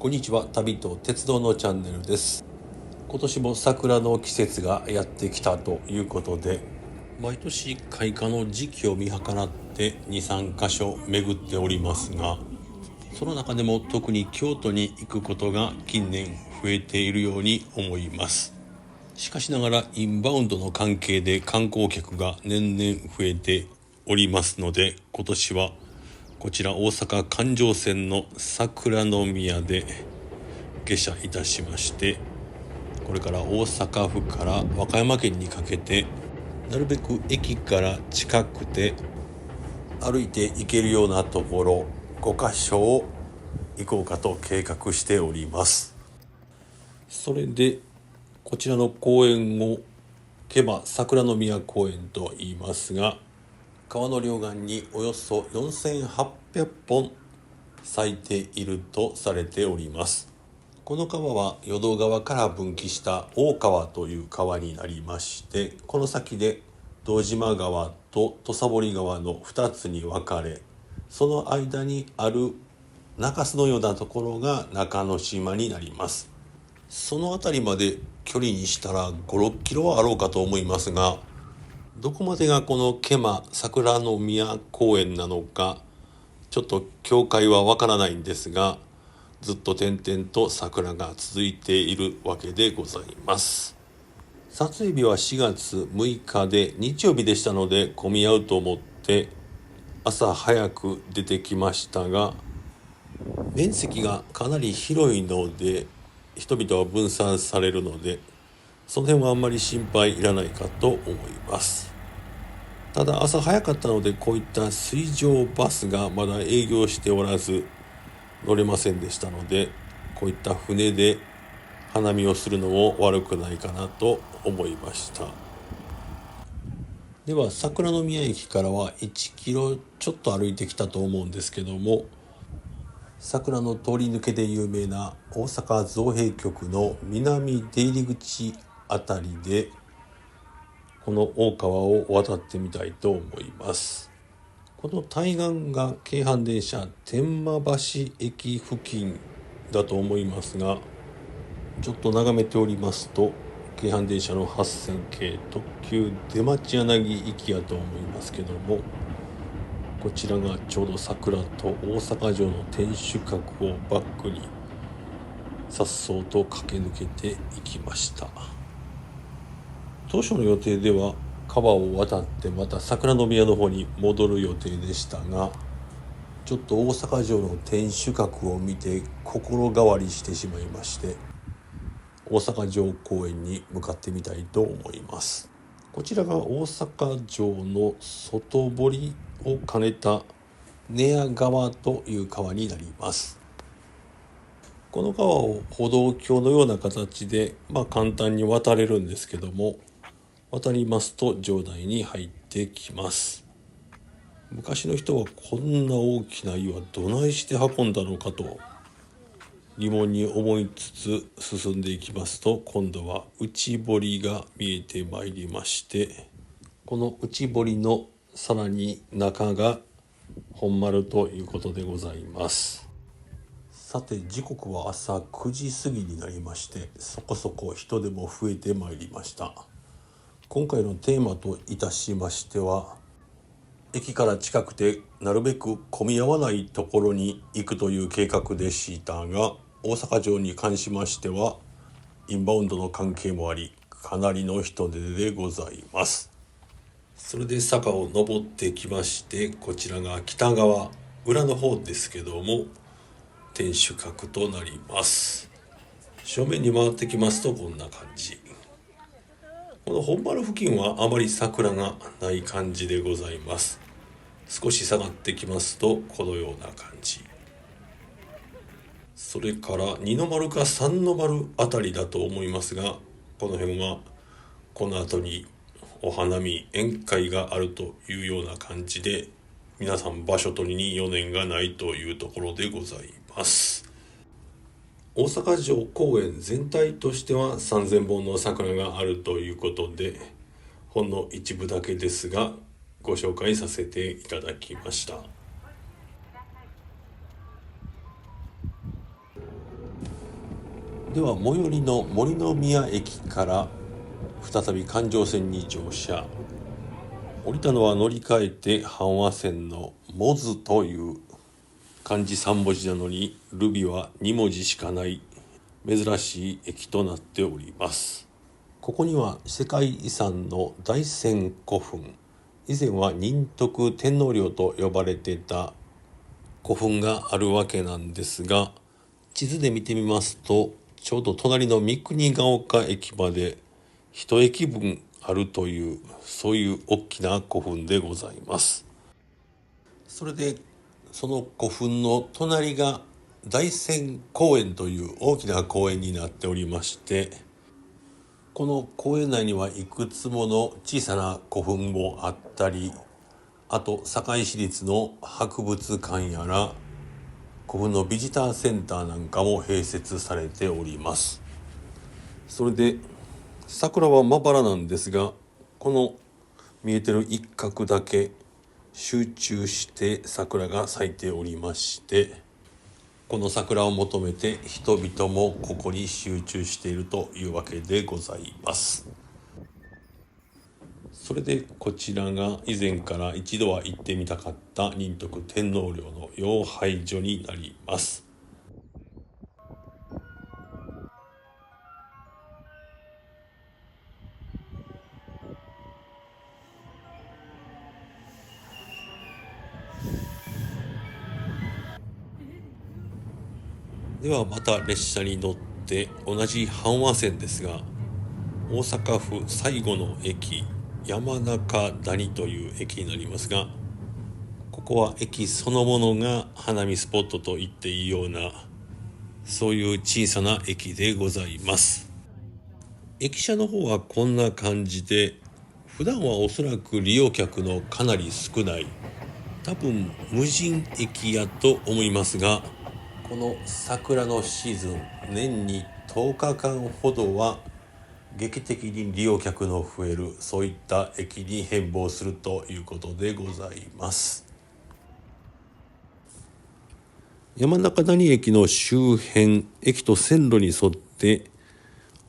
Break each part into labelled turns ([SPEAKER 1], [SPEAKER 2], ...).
[SPEAKER 1] こんにちは。旅と鉄道のチャンネルです。今年も桜の季節がやってきたということで、毎年開花の時期を見計らって2、3カ所巡っておりますが、その中でも特に京都に行くことが近年増えているように思います。しかしながらインバウンドの関係で観光客が年々増えておりますので、今年はこちら大阪環状線の桜宮で下車いたしまして、これから大阪府から和歌山県にかけてなるべく駅から近くて歩いて行けるようなところ5カ所を行こうかと計画しております。それでこちらの公園を毛馬桜宮公園と言いますが、川の両岸におよそ4800本咲いているとされております。この川は淀川から分岐した大川という川になりまして、この先で堂島川と土佐堀川の2つに分かれ、その間にある中州のようなところが中之島になります。その辺りまで距離にしたら5、6キロはあろうかと思いますが、どこまでがこの毛馬桜宮公園なのかちょっと境界はわからないんですが、ずっと点々と桜が続いているわけでございます。撮影日は4月6日で日曜日でしたので、混み合うと思って朝早く出てきましたが、面積がかなり広いので人々は分散されるので、その辺はあんまり心配いらないかと思います。ただ朝早かったので、こういった水上バスがまだ営業しておらず乗れませんでしたので、こういった船で花見をするのも悪くないかなと思いました。では桜宮駅からは1キロちょっと歩いてきたと思うんですけども、桜の通り抜けで有名な大阪造幣局の南出入り口あたりでこの大川を渡ってみたいと思います。この対岸が京阪電車天満橋駅付近だと思いますが、ちょっと眺めておりますと京阪電車の8000系特急出町柳行きやと思いますけども、こちらがちょうど桜と大阪城の天守閣をバックに颯爽と駆け抜けていきました。当初の予定では川を渡ってまた桜宮の方に戻る予定でしたが、ちょっと大阪城の天守閣を見て心変わりしてしまいまして、大阪城公園に向かってみたいと思います。こちらが大阪城の外堀を兼ねた寝屋川という川になります。この川を歩道橋のような形で簡単に渡れるんですけども、渡りますと城内に入ってきます。昔の人はこんな大きな岩どないして運んだのかと疑問に思いつつ進んでいきますと、今度は内堀が見えてまいりまして、この内堀のさらに中が本丸ということでございます。さて時刻は朝9時過ぎになりまして、そこそこ人手も増えてまいりました。今回のテーマといたしましては、駅から近くてなるべく混み合わないところに行くという計画でしたが、大阪城に関しましてはインバウンドの関係もあり、かなりの人出でございます。それで坂を登ってきまして、こちらが北側裏の方ですけども天守閣となります。正面に回ってきますとこんな感じ。この本丸付近はあまり桜がない感じでございます。少し下がってきますとこのような感じ。それから二の丸か三の丸あたりだと思いますが、この辺はこの後にお花見宴会があるというような感じで、皆さん場所取りに余念がないというところでございます。大阪城公園全体としては3000本の桜があるということで、ほんの一部だけですがご紹介させていただきました。では最寄りの森の宮駅から再び環状線に乗車。降りたのは乗り換えて阪和線のモズという漢字3文字なのにルビは2文字しかない珍しい駅となっております。ここには世界遺産の大山古墳、以前は仁徳天皇陵と呼ばれていた古墳があるわけなんですが、地図で見てみますとちょうど隣の三国ヶ丘駅まで一駅分あるという、そういう大きな古墳でございます。それでその古墳の隣が大山公園という大きな公園になっておりまして、この公園内にはいくつもの小さな古墳もあったり、あと堺市立の博物館やら古墳のビジターセンターなんかも併設されております。それで桜はまばらなんですが、この見えてる一角だけ集中して桜が咲いておりまして、この桜を求めて人々もここに集中しているというわけでございます。それでこちらが以前から一度は行ってみたかった仁徳天皇陵の妖拝所になります。ではまた列車に乗って同じ阪和線ですが、大阪府最後の駅山中谷という駅になりますが、ここは駅そのものが花見スポットと言っていいような、そういう小さな駅でございます。駅舎の方はこんな感じで、普段はおそらく利用客のかなり少ない、多分無人駅やと思いますが、この桜のシーズン年に10日間ほどは劇的に利用客の増える、そういった駅に変貌するということでございます。山中谷駅の周辺、駅と線路に沿って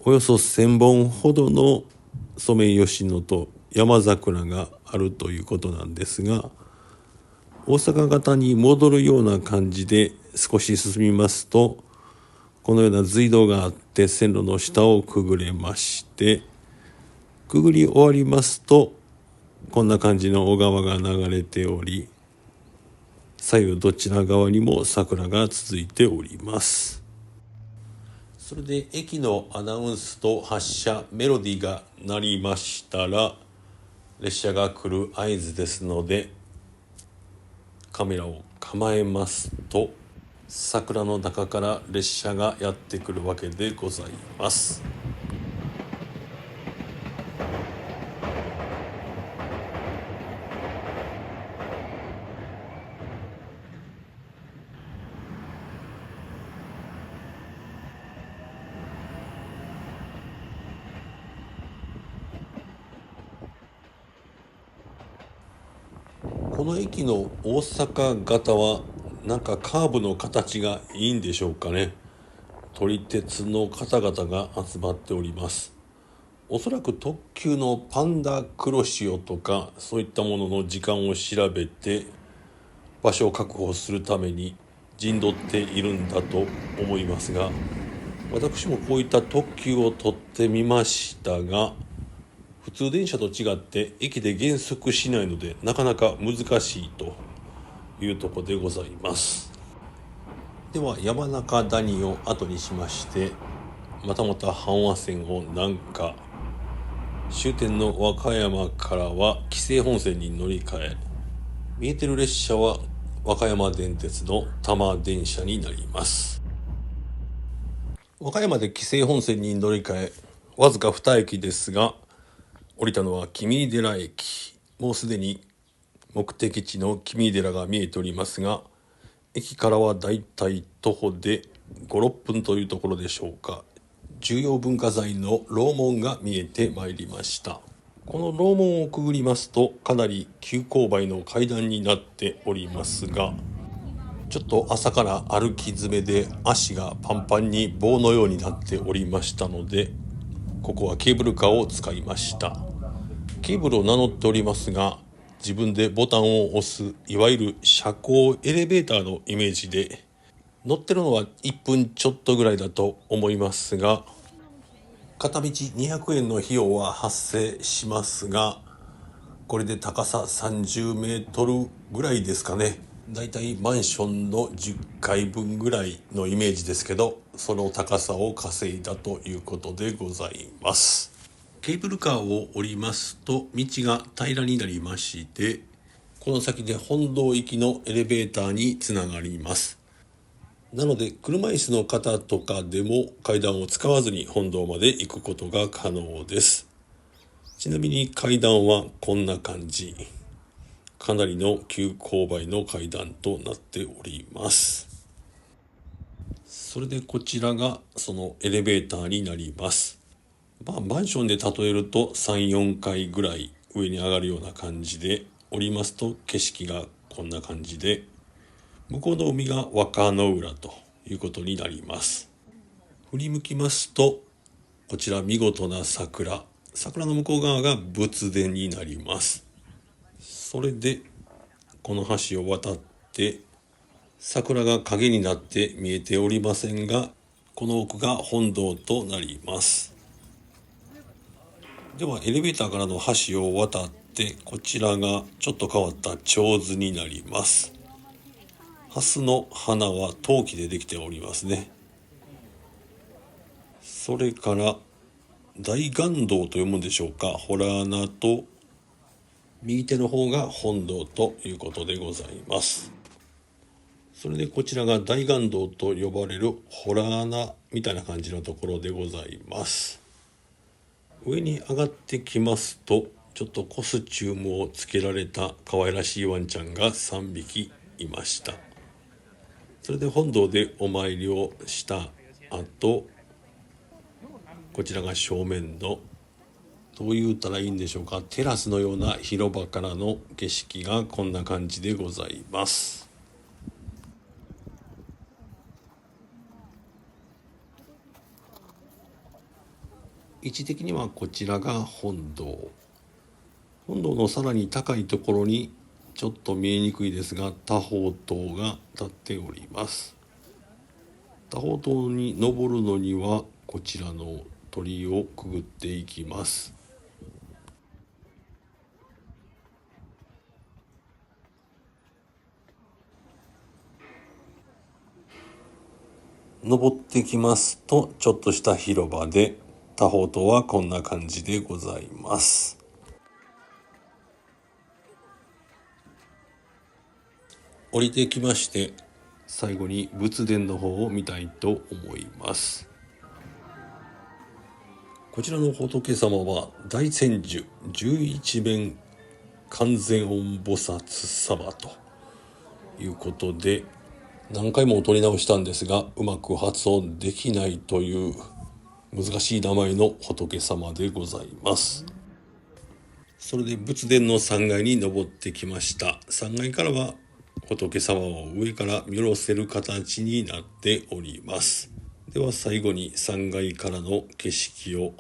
[SPEAKER 1] およそ1000本ほどのソメイヨシノと山桜があるということなんですが、大阪型に戻るような感じで少し進みますと、このような隧道があって線路の下をくぐれまして、くぐり終わりますとこんな感じの小川が流れており、左右どちら側にも桜が続いております。それで駅のアナウンスと発車メロディーが鳴りましたら、列車が来る合図ですのでカメラを構えますと、桜の中から列車がやってくるわけでございます。この駅の大阪型はなんかカーブの形がいいんでしょうかね。撮り鉄の方々が集まっております。おそらく特急のパンダ黒潮とかそういったものの時間を調べて場所を確保するために陣取っているんだと思いますが、私もこういった特急を取ってみましたが、普通電車と違って駅で減速しないのでなかなか難しいというところでございます。では山中谷を後にしまして、またまた阪和線を南下、終点の和歌山からは紀勢本線に乗り換え、見えてる列車は和歌山電鉄の多摩電車になります。和歌山で紀勢本線に乗り換えわずか2駅ですが、降りたのは君井寺駅。もうすでに目的地の君井寺が見えておりますが、駅からはだいたい徒歩で5、6分というところでしょうか。重要文化財の楼門が見えてまいりました。この楼門をくぐりますとかなり急勾配の階段になっておりますが、ちょっと朝から歩き詰めで足がパンパンに棒のようになっておりましたので、ここはケーブルカーを使いました。ケーブルを名乗っておりますが、自分でボタンを押すいわゆる車高エレベーターのイメージで、乗ってるのは1分ちょっとぐらいだと思いますが、片道200円の費用は発生しますが、これで高さ30メートルぐらいですかね。だいたいマンションの10階分ぐらいのイメージですけど、その高さを稼いだということでございます。ケーブルカーを降りますと道が平らになりまして、この先で本堂行きのエレベーターにつながります。なので車椅子の方とかでも階段を使わずに本堂まで行くことが可能です。ちなみに階段はこんな感じ。かなりの急勾配の階段となっております。それでこちらがそのエレベーターになります。マンションで例えると3、4階ぐらい上に上がるような感じで、降りますと景色がこんな感じで、向こうの海が若野浦ということになります。振り向きますと、こちら見事な桜の向こう側が仏殿になります。それでこの橋を渡って桜が影になって見えておりませんが、この奥が本堂となります。ではエレベーターからの橋を渡ってこちらがちょっと変わった手水になります。蓮の花は陶器でできておりますね。それから大願堂と読むんでしょうか、洞穴と右手の方が本堂ということでございます。それでこちらが大願堂と呼ばれる洞穴みたいな感じのところでございます。上に上がってきますと、ちょっとコスチュームをつけられた可愛らしいワンちゃんが3匹いました。それで本堂でお参りをした後、こちらが正面のどう言ったらいいんでしょうか、テラスのような広場からの景色がこんな感じでございます。位置的にはこちらが本堂のさらに高いところにちょっと見えにくいですが多宝塔が立っております。多宝塔に登るのにはこちらの鳥居をくぐっていきます。登ってきますとちょっとした広場で、多宝塔はこんな感じでございます。降りてきまして最後に仏殿の方を見たいと思います。こちらの仏様は大千手11面観世音菩薩様ということで、何回も取り直したんですがうまく発音できないという難しい名前の仏様でございます。それで仏殿の3階に登ってきました。3階からは仏様を上から見下ろせる形になっております。では最後に3階からの景色を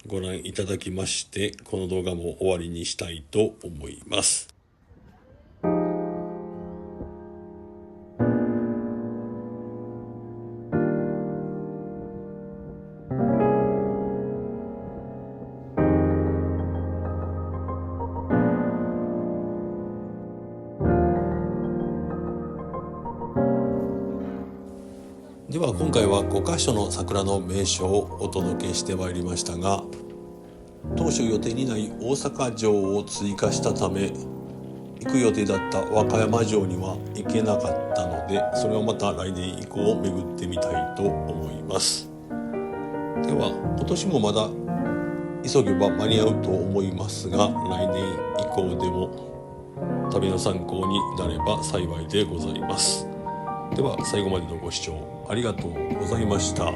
[SPEAKER 1] ご覧いただきまして、この動画も終わりにしたいと思います。では今回は5カ所の桜の名所をお届けしてまいりましたが、当初予定にない大阪城を追加したため行く予定だった和歌山城には行けなかったので、それはまた来年以降巡ってみたいと思います。では今年もまだ急げば間に合うと思いますが、来年以降でも旅の参考になれば幸いでございます。では最後までのご視聴ありがとうございました。